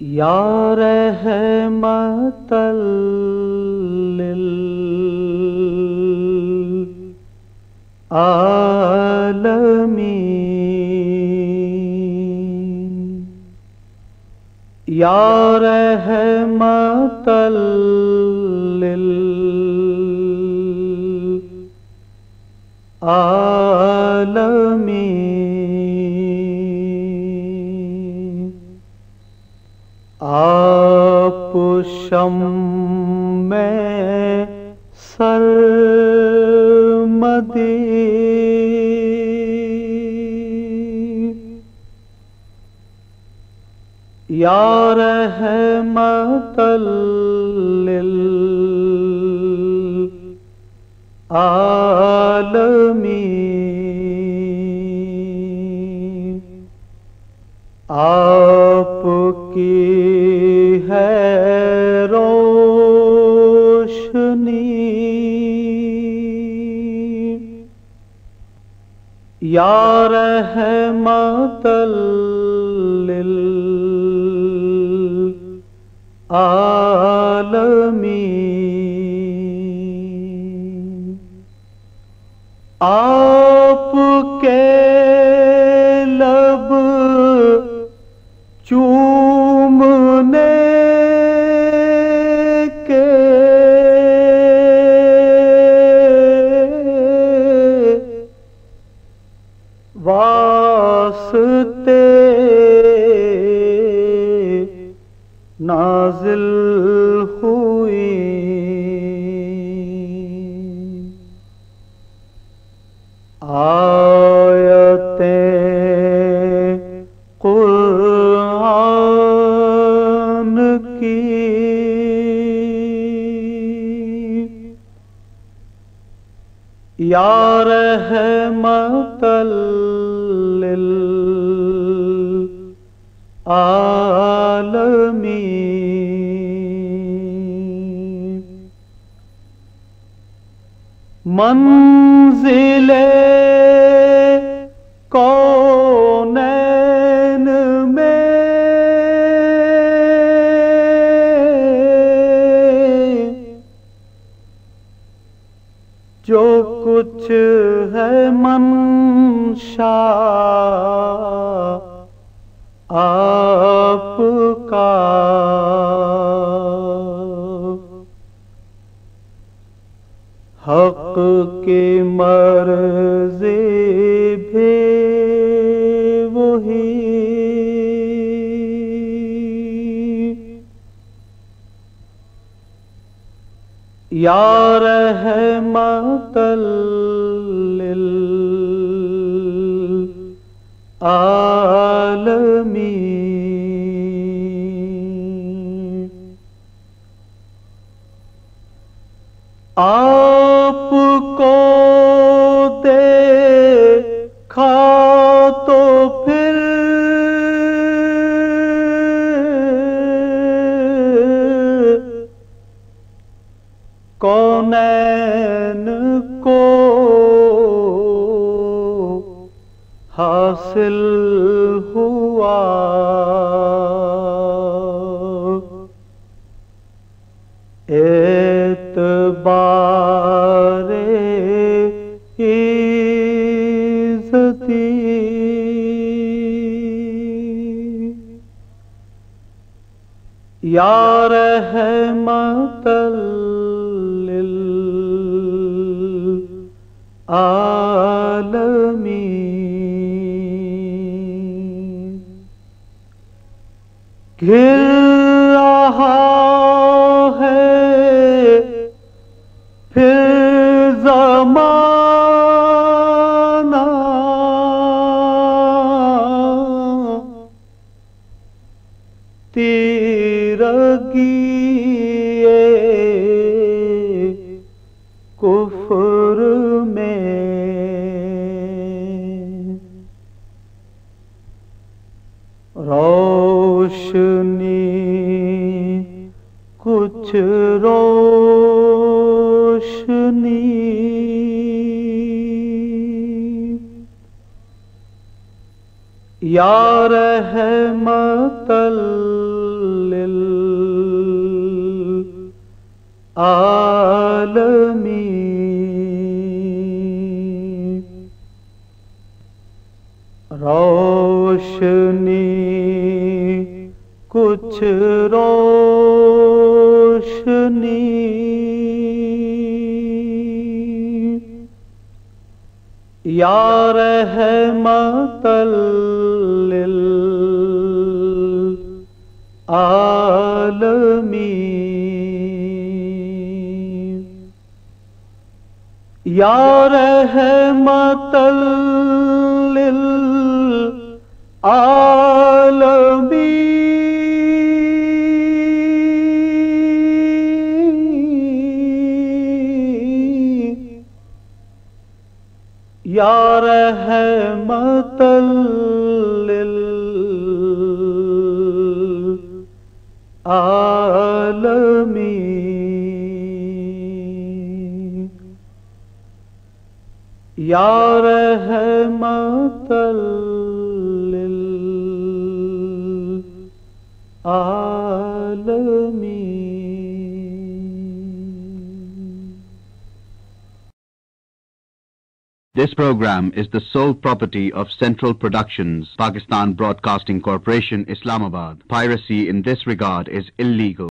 یا رحمت للعالمین یا رحمت للعالمین آپ شمع سرمدی یا رحمت للعالمین آپ کی ہے روشنی یا رحمت للعالمین آپ کے لب چومنے کے واسطے نازل ہوئی آیتیں قرآن کی یا رحمت للعالمین منزل کونین میں جو کچھ ہے منشا آپ کا حق کی مرضی بھی وہی یا رحمت للعالمین آپ کو دیکھا تو پھر کونین کو حاصل ہوا اعتبار عزتی یا رحمت للعالمین گھر رہا ہے پھر زمانہ تیرگی کفر میں روشنی کچھ روشنی یا رحمت عالمی روشنی کچھ روشنی یا رحمت للعالمین یا رحمت للعالمین یا رحمت للعالمین یا رحمت للعالمین. This program is the sole property of Central Productions, Pakistan Broadcasting Corporation, Islamabad. Piracy in this regard is illegal.